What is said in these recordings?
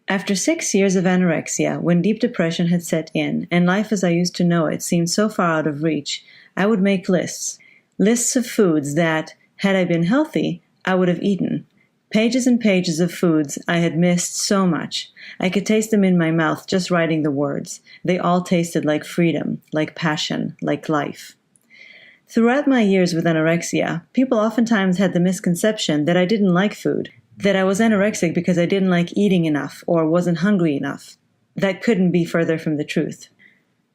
After 6 years of anorexia, when deep depression had set in, and life as I used to know it seemed so far out of reach, I would make lists. Lists of foods that, had I been healthy, I would have eaten. Pages and pages of foods I had missed so much. I could taste them in my mouth just writing the words. They all tasted like freedom, like passion, like life. Throughout my years with anorexia, people oftentimes had the misconception that I didn't like food, that I was anorexic because I didn't like eating enough or wasn't hungry enough. That couldn't be further from the truth.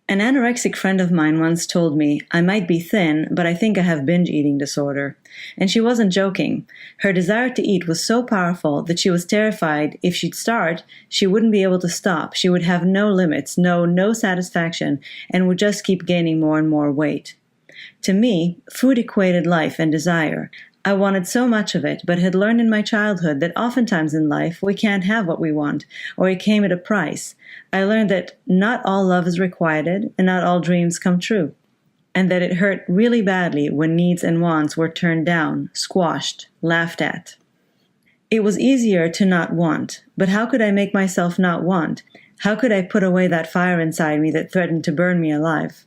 An anorexic friend of mine once told me, I might be thin, but I think I have binge eating disorder. And she wasn't joking. Her desire to eat was so powerful that she was terrified if she'd start, she wouldn't be able to stop. She would have no limits, no satisfaction, and would just keep gaining more and more weight. To me, food equated life and desire. I wanted so much of it, but had learned in my childhood that oftentimes in life we can't have what we want, or it came at a price. I learned that not all love is requited, and not all dreams come true, and that it hurt really badly when needs and wants were turned down, squashed, laughed at. It was easier to not want, but how could I make myself not want? How could I put away that fire inside me that threatened to burn me alive?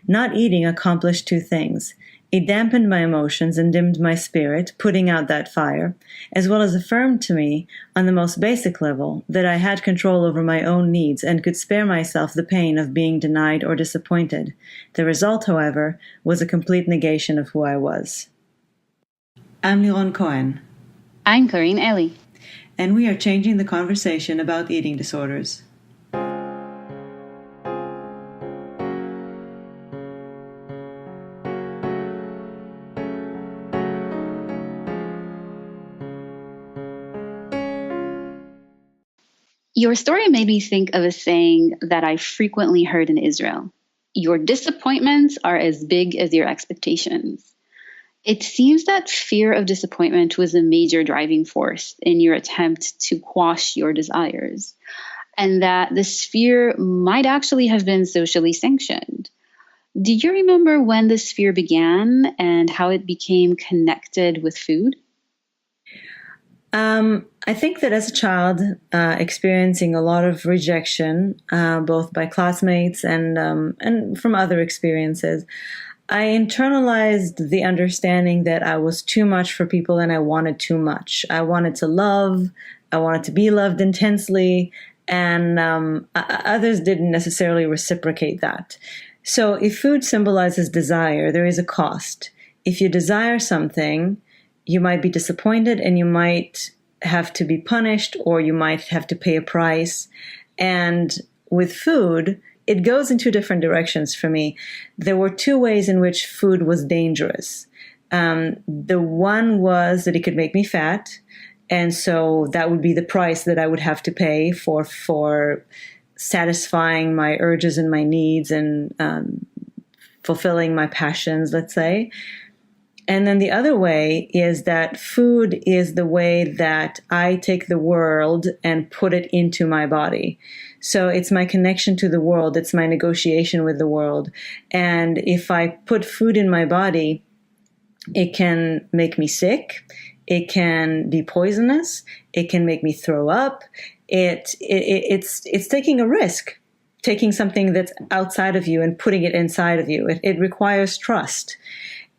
Not eating accomplished two things. It dampened my emotions and dimmed my spirit, putting out that fire, as well as affirmed to me, on the most basic level, that I had control over my own needs and could spare myself the pain of being denied or disappointed. The result, however, was a complete negation of who I was. I'm Liron Cohen. I'm Karin. And we are changing the conversation about eating disorders. Your story made me think of a saying that I frequently heard in Israel. Your disappointments are as big as your expectations. It seems that fear of disappointment was a major driving force in your attempt to quash your desires, and that this fear might actually have been socially sanctioned. Do you remember when this fear began and how it became connected with food? I think that as a child, experiencing a lot of rejection, both by classmates and from other experiences, I internalized the understanding that I was too much for people and I wanted too much. I wanted to love, I wanted to be loved intensely, and others didn't necessarily reciprocate that. So if food symbolizes desire, there is a cost. If you desire something, you might be disappointed and you might have to be punished or you might have to pay a price. And with food, it goes in two different directions for me. There were two ways in which food was dangerous. The one was that it could make me fat. And so that would be the price that I would have to pay for satisfying my urges and my needs and fulfilling my passions, let's say. And then the other way is that food is the way that I take the world and put it into my body. So it's my connection to the world. It's my negotiation with the world. And if I put food in my body, it can make me sick. It can be poisonous. It can make me throw up. It's taking a risk, taking something that's outside of you and putting it inside of you. It requires trust.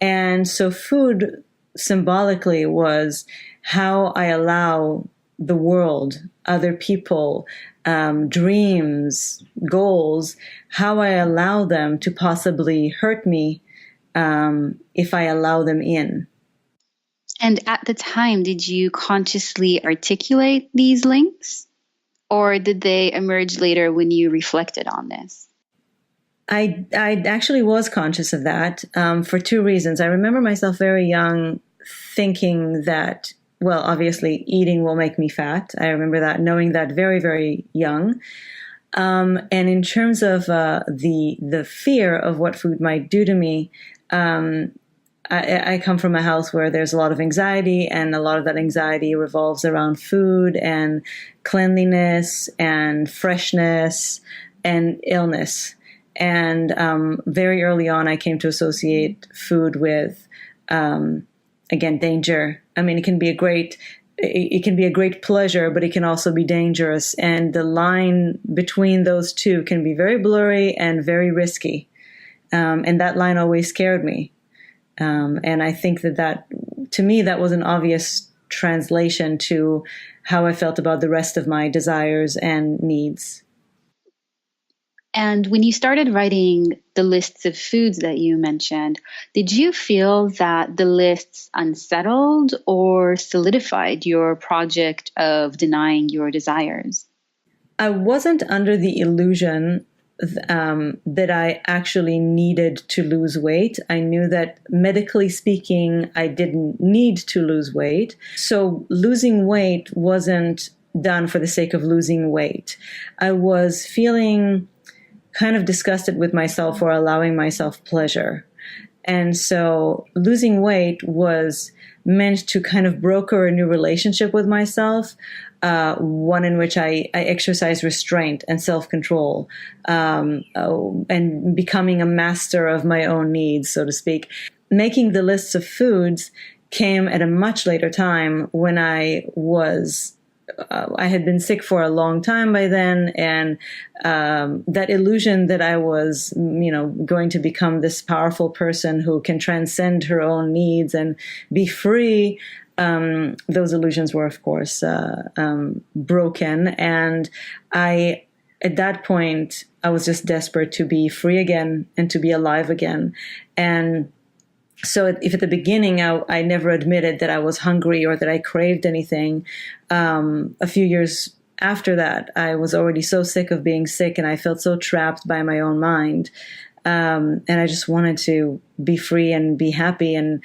And so food symbolically was how I allow the world, other people, dreams, goals, how I allow them to possibly hurt me if I allow them in. And at the time, did you consciously articulate these links? Or did they emerge later when you reflected on this? I actually was conscious of that for two reasons. I remember myself very young thinking that, well, obviously eating will make me fat. I remember that, knowing that very, very young. And in terms of the fear of what food might do to me, I come from a house where there's a lot of anxiety, and a lot of that anxiety revolves around food and cleanliness and freshness and illness. And very early on, I came to associate food with, again, danger. I mean, it can be a great it can be a great pleasure, but it can also be dangerous. And the line between those two can be very blurry and very risky. And that line always scared me. And I think that to me, that was an obvious translation to how I felt about the rest of my desires and needs. And when you started writing the lists of foods that you mentioned, did you feel that the lists unsettled or solidified your project of denying your desires? I wasn't under the illusion that I actually needed to lose weight. I knew that medically speaking, I didn't need to lose weight. So losing weight wasn't done for the sake of losing weight. I was feeling kind of disgusted with myself for allowing myself pleasure. And so losing weight was meant to kind of broker a new relationship with myself, one in which I exercise restraint and self-control, and becoming a master of my own needs, so to speak. Making the lists of foods came at a much later time when I had been sick for a long time by then, and that illusion that I was, going to become this powerful person who can transcend her own needs and be free, those illusions were, of course, broken. And at that point, I was just desperate to be free again and to be alive again. And so if at the beginning I never admitted that I was hungry or that I craved anything, a few years after that, I was already so sick of being sick and I felt so trapped by my own mind. And I just wanted to be free and be happy, and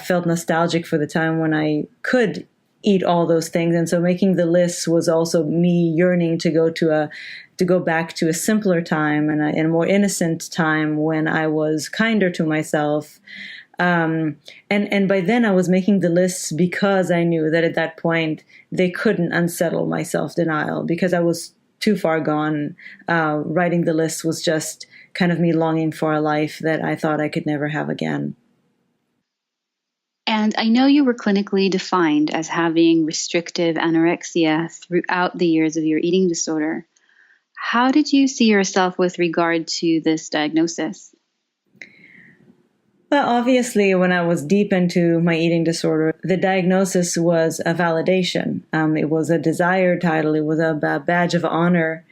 felt nostalgic for the time when I could eat all those things. And so making the lists was also me yearning to go back to a simpler time and a more innocent time when I was kinder to myself. And by then I was making the lists because I knew that at that point they couldn't unsettle my self-denial because I was too far gone. Writing the lists was just kind of me longing for a life that I thought I could never have again. And I know you were clinically defined as having restrictive anorexia throughout the years of your eating disorder. How did you see yourself with regard to this diagnosis? Well, obviously, when I was deep into my eating disorder, the diagnosis was a validation. It was a desired title. It was a badge of honor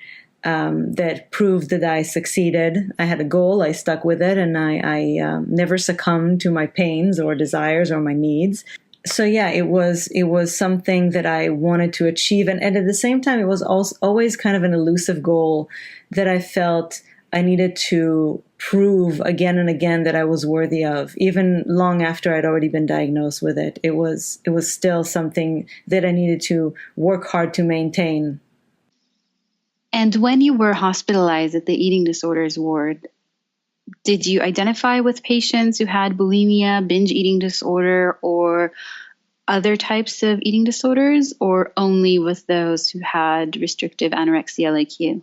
that proved that I succeeded. I had a goal. I stuck with it, and I never succumbed to my pains or desires or my needs. So yeah, it was something that I wanted to achieve, and at the same time, it was also always kind of an elusive goal that I felt I needed to prove again and again that I was worthy of, even long after I'd already been diagnosed with it. It was still something that I needed to work hard to maintain. And when you were hospitalized at the eating disorders ward, did you identify with patients who had bulimia, binge eating disorder, or other types of eating disorders, or only with those who had restrictive anorexia like you?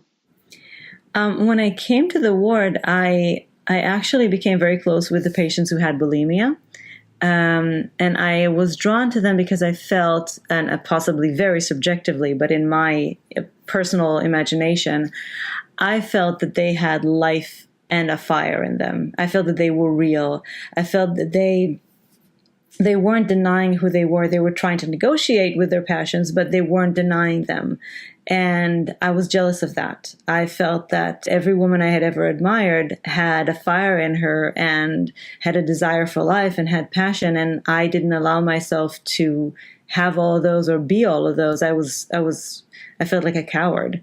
When I came to the ward, I actually became very close with the patients who had bulimia. And I was drawn to them because I felt, and possibly very subjectively, but in my personal imagination, I felt that they had life and a fire in them. I felt that they were real. I felt that they weren't denying who they were. They were trying to negotiate with their passions, but they weren't denying them. And I was jealous of that. I felt that every woman I had ever admired had a fire in her and had a desire for life and had passion. And I didn't allow myself to have all of those or be all of those. I felt like a coward.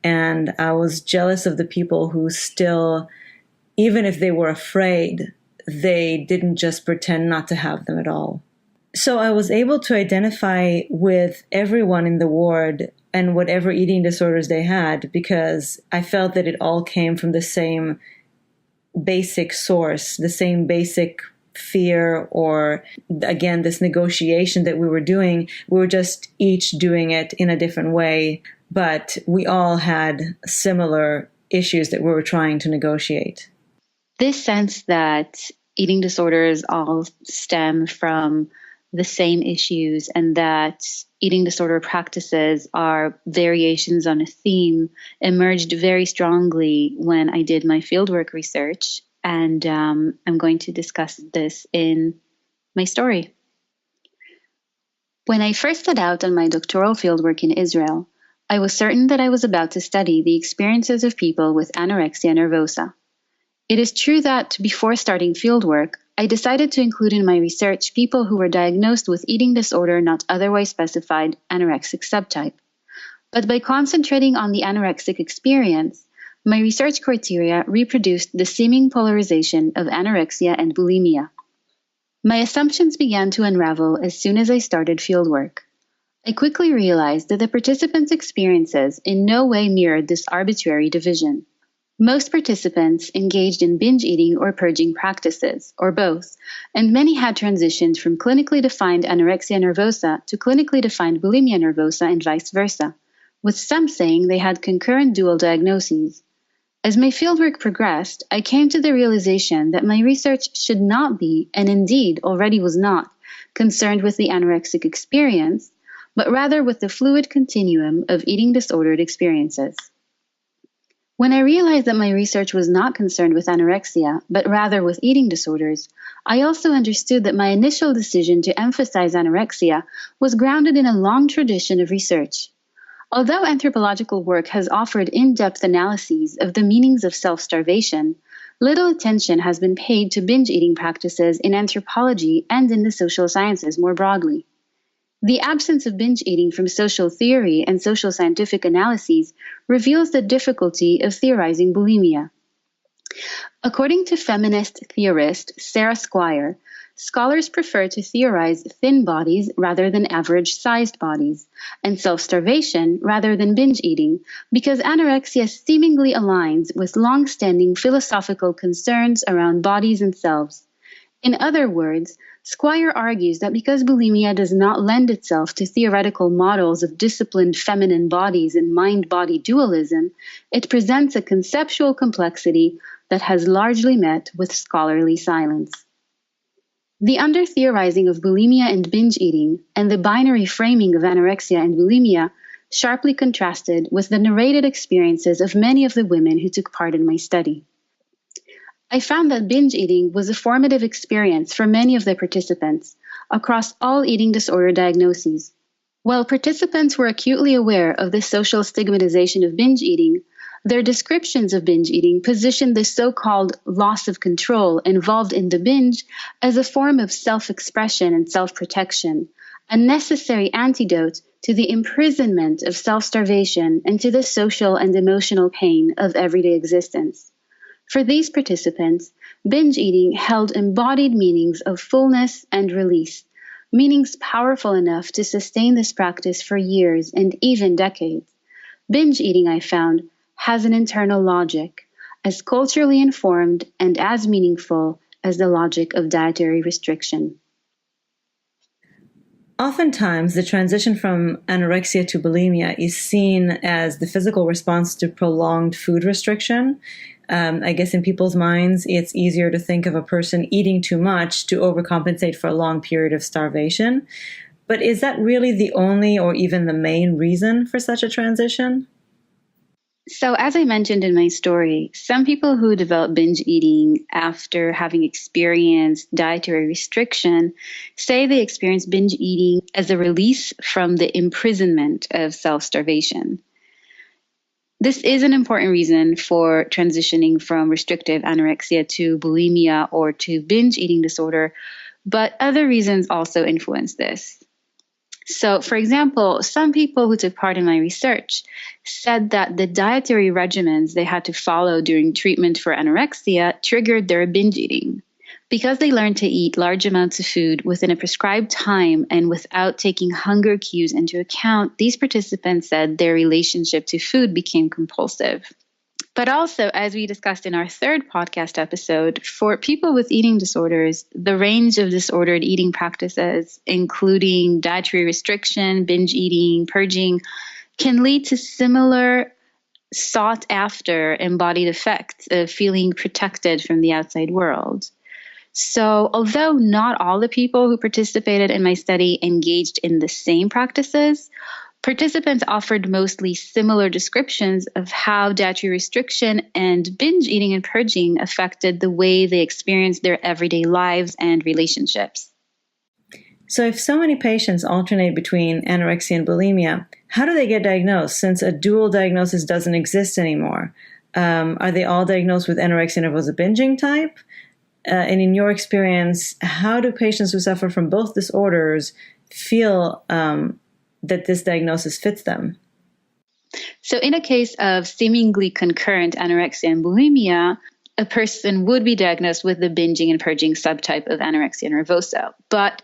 And I was jealous of the people who still, even if they were afraid, they didn't just pretend not to have them at all. So I was able to identify with everyone in the ward and whatever eating disorders they had, because I felt that it all came from the same basic source, the same basic fear, or again, this negotiation that we were doing. We were just each doing it in a different way, but we all had similar issues that we were trying to negotiate. This sense that eating disorders all stem from the same issues and that eating disorder practices are variations on a theme emerged very strongly when I did my fieldwork research. And I'm going to discuss this in my story. When I first set out on my doctoral fieldwork in Israel, I was certain that I was about to study the experiences of people with anorexia nervosa. It is true that before starting fieldwork, I decided to include in my research people who were diagnosed with eating disorder not otherwise specified anorexic subtype. But by concentrating on the anorexic experience, my research criteria reproduced the seeming polarization of anorexia and bulimia. My assumptions began to unravel as soon as I started fieldwork. I quickly realized that the participants' experiences in no way mirrored this arbitrary division. Most participants engaged in binge eating or purging practices, or both, and many had transitioned from clinically defined anorexia nervosa to clinically defined bulimia nervosa and vice versa, with some saying they had concurrent dual diagnoses. As my fieldwork progressed, I came to the realization that my research should not be, and indeed already was not, concerned with the anorexic experience, but rather with the fluid continuum of eating disordered experiences. When I realized that my research was not concerned with anorexia, but rather with eating disorders, I also understood that my initial decision to emphasize anorexia was grounded in a long tradition of research. Although anthropological work has offered in-depth analyses of the meanings of self-starvation, little attention has been paid to binge eating practices in anthropology and in the social sciences more broadly. The absence of binge eating from social theory and social scientific analyses reveals the difficulty of theorizing bulimia. According to feminist theorist Sarah Squire, scholars prefer to theorize thin bodies rather than average-sized bodies, and self-starvation rather than binge eating, because anorexia seemingly aligns with long-standing philosophical concerns around bodies and selves. In other words, Squire argues that because bulimia does not lend itself to theoretical models of disciplined feminine bodies and mind-body dualism, it presents a conceptual complexity that has largely met with scholarly silence. The under-theorizing of bulimia and binge eating, and the binary framing of anorexia and bulimia, sharply contrasted with the narrated experiences of many of the women who took part in my study. I found that binge eating was a formative experience for many of the participants across all eating disorder diagnoses. While participants were acutely aware of the social stigmatization of binge eating, their descriptions of binge eating positioned the so-called loss of control involved in the binge as a form of self-expression and self-protection, a necessary antidote to the imprisonment of self-starvation and to the social and emotional pain of everyday existence. For these participants, binge eating held embodied meanings of fullness and release, meanings powerful enough to sustain this practice for years and even decades. Binge eating, I found, has an internal logic, as culturally informed and as meaningful as the logic of dietary restriction. Oftentimes, the transition from anorexia to bulimia is seen as the physical response to prolonged food restriction. I guess in people's minds, it's easier to think of a person eating too much to overcompensate for a long period of starvation. But is that really the only or even the main reason for such a transition? So, as I mentioned in my story, some people who develop binge eating after having experienced dietary restriction say they experience binge eating as a release from the imprisonment of self-starvation. This is an important reason for transitioning from restrictive anorexia to bulimia or to binge eating disorder, but other reasons also influence this. So, for example, some people who took part in my research said that the dietary regimens they had to follow during treatment for anorexia triggered their binge eating. Because they learned to eat large amounts of food within a prescribed time and without taking hunger cues into account, these participants said their relationship to food became compulsive. But also, as we discussed in our third podcast episode, for people with eating disorders, the range of disordered eating practices, including dietary restriction, binge eating, purging, can lead to similar sought-after embodied effects of feeling protected from the outside world. So although not all the people who participated in my study engaged in the same practices, participants offered mostly similar descriptions of how dietary restriction and binge eating and purging affected the way they experienced their everyday lives and relationships. So if so many patients alternate between anorexia and bulimia, how do they get diagnosed since a dual diagnosis doesn't exist anymore? Are they all diagnosed with anorexia nervosa binging type? And in your experience, how do patients who suffer from both disorders feel that this diagnosis fits them? So in a case of seemingly concurrent anorexia and bulimia, a person would be diagnosed with the binging and purging subtype of anorexia nervosa. But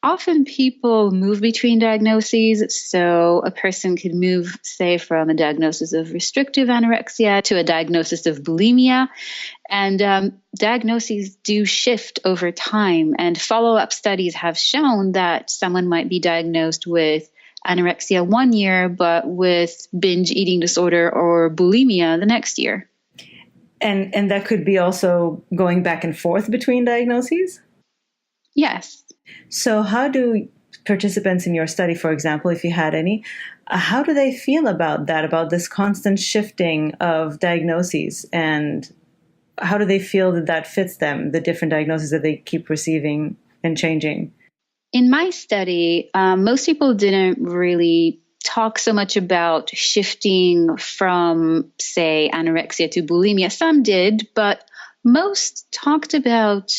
often people move between diagnoses. So a person could move, say, from a diagnosis of restrictive anorexia to a diagnosis of bulimia. And diagnoses do shift over time. And follow-up studies have shown that someone might be diagnosed with anorexia 1 year, but with binge eating disorder or bulimia the next year. And that could be also going back and forth between diagnoses? Yes. So how do participants in your study, for example, if you had any, how do they feel about that, about this constant shifting of diagnoses? And how do they feel that that fits them, the different diagnoses that they keep receiving and changing? In my study, most people didn't really talk so much about shifting from, say, anorexia to bulimia. Some did, but most talked about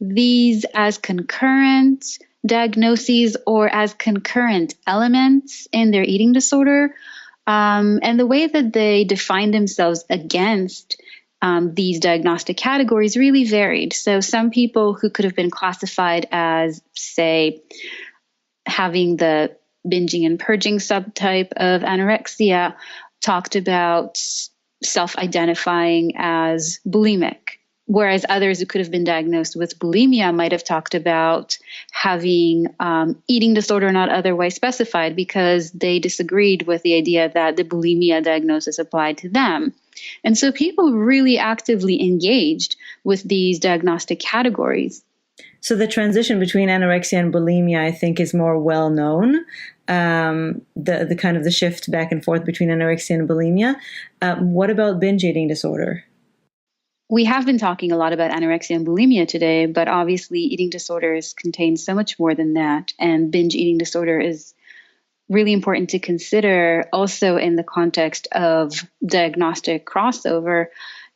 these as concurrent diagnoses or as concurrent elements in their eating disorder. And the way that they defined themselves against these diagnostic categories really varied. So some people who could have been classified as, say, having the binging and purging subtype of anorexia talked about self-identifying as bulimic, whereas others who could have been diagnosed with bulimia might have talked about having eating disorder not otherwise specified because they disagreed with the idea that the bulimia diagnosis applied to them. And so people really actively engaged with these diagnostic categories. So the transition between anorexia and bulimia, I think, is more well known. The kind of the shift back and forth between anorexia and bulimia. What about binge eating disorder? We have been talking a lot about anorexia and bulimia today, but obviously eating disorders contain so much more than that. And binge eating disorder is really important to consider also in the context of diagnostic crossover.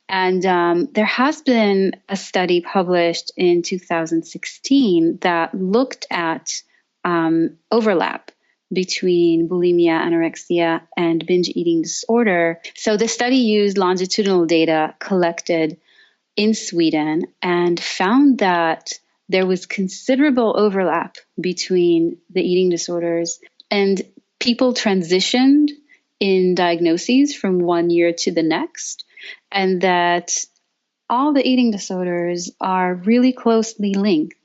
And there has been a study published in 2016 that looked at overlap between bulimia, anorexia, and binge eating disorder. So the study used longitudinal data collected in Sweden and found that there was considerable overlap between the eating disorders, and people transitioned in diagnoses from 1 year to the next, and that all the eating disorders are really closely linked.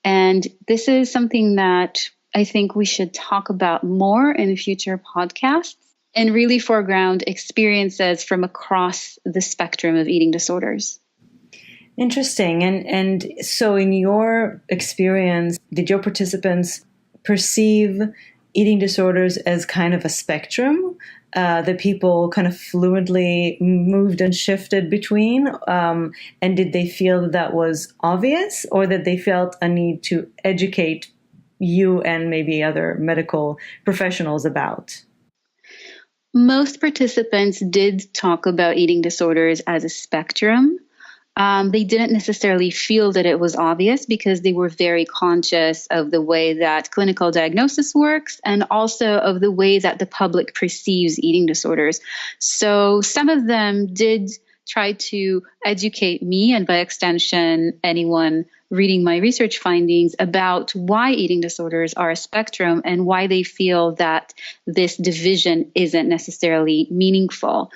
And this is something that I think we should talk about more in future podcasts and really foreground experiences from across the spectrum of eating disorders. Interesting. And so in your experience, did your participants perceive eating disorders as kind of a spectrum that people kind of fluently moved and shifted between? And did they feel that was obvious, or that they felt a need to educate you and maybe other medical professionals about? Most participants did talk about eating disorders as a spectrum. They didn't necessarily feel that it was obvious because they were very conscious of the way that clinical diagnosis works and also of the way that the public perceives eating disorders. So some of them did try to educate me, and by extension, anyone reading my research findings, about why eating disorders are a spectrum and why they feel that this division isn't necessarily meaningful.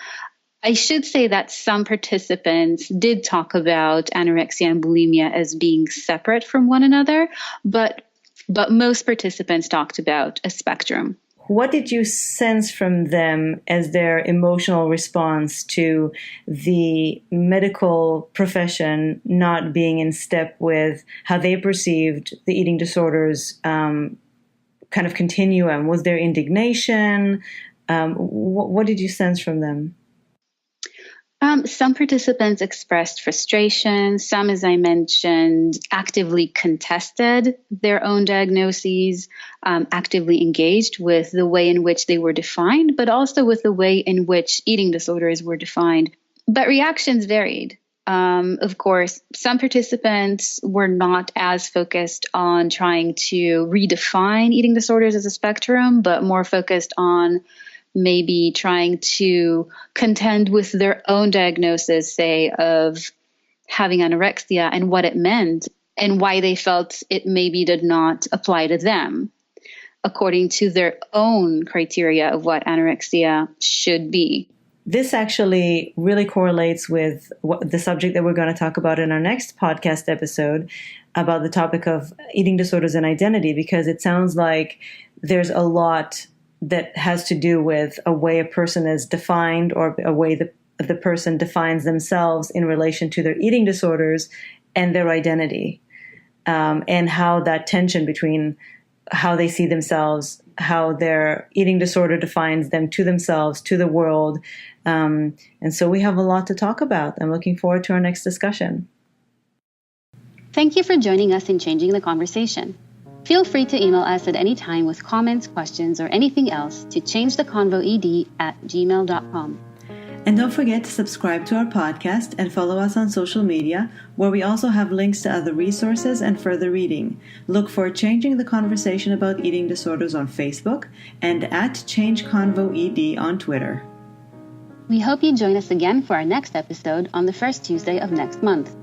I should say that some participants did talk about anorexia and bulimia as being separate from one another, but most participants talked about a spectrum. What did you sense from them as their emotional response to the medical profession not being in step with how they perceived the eating disorders kind of continuum? Was there indignation? What did you sense from them? Some participants expressed frustration. Some, as I mentioned, actively contested their own diagnoses, actively engaged with the way in which they were defined, but also with the way in which eating disorders were defined. But reactions varied. Of course, some participants were not as focused on trying to redefine eating disorders as a spectrum, but more focused on maybe trying to contend with their own diagnosis, say, of having anorexia and what it meant and why they felt it maybe did not apply to them according to their own criteria of what anorexia should be. This actually really correlates with the subject that we're going to talk about in our next podcast episode about the topic of eating disorders and identity, because it sounds like there's a lot that has to do with a way a person is defined or a way the person defines themselves in relation to their eating disorders and their identity, and how that tension between how they see themselves, how their eating disorder defines them to themselves, to the world. And so we have a lot to talk about. I'm looking forward to our next discussion. Thank you for joining us in Changing the Conversation. Feel free to email us at any time with comments, questions, or anything else to changetheconvoed@gmail.com. And don't forget to subscribe to our podcast and follow us on social media, where we also have links to other resources and further reading. Look for Changing the Conversation About Eating Disorders on Facebook and at ChangeConvoED on Twitter. We hope you join us again for our next episode on the first Tuesday of next month.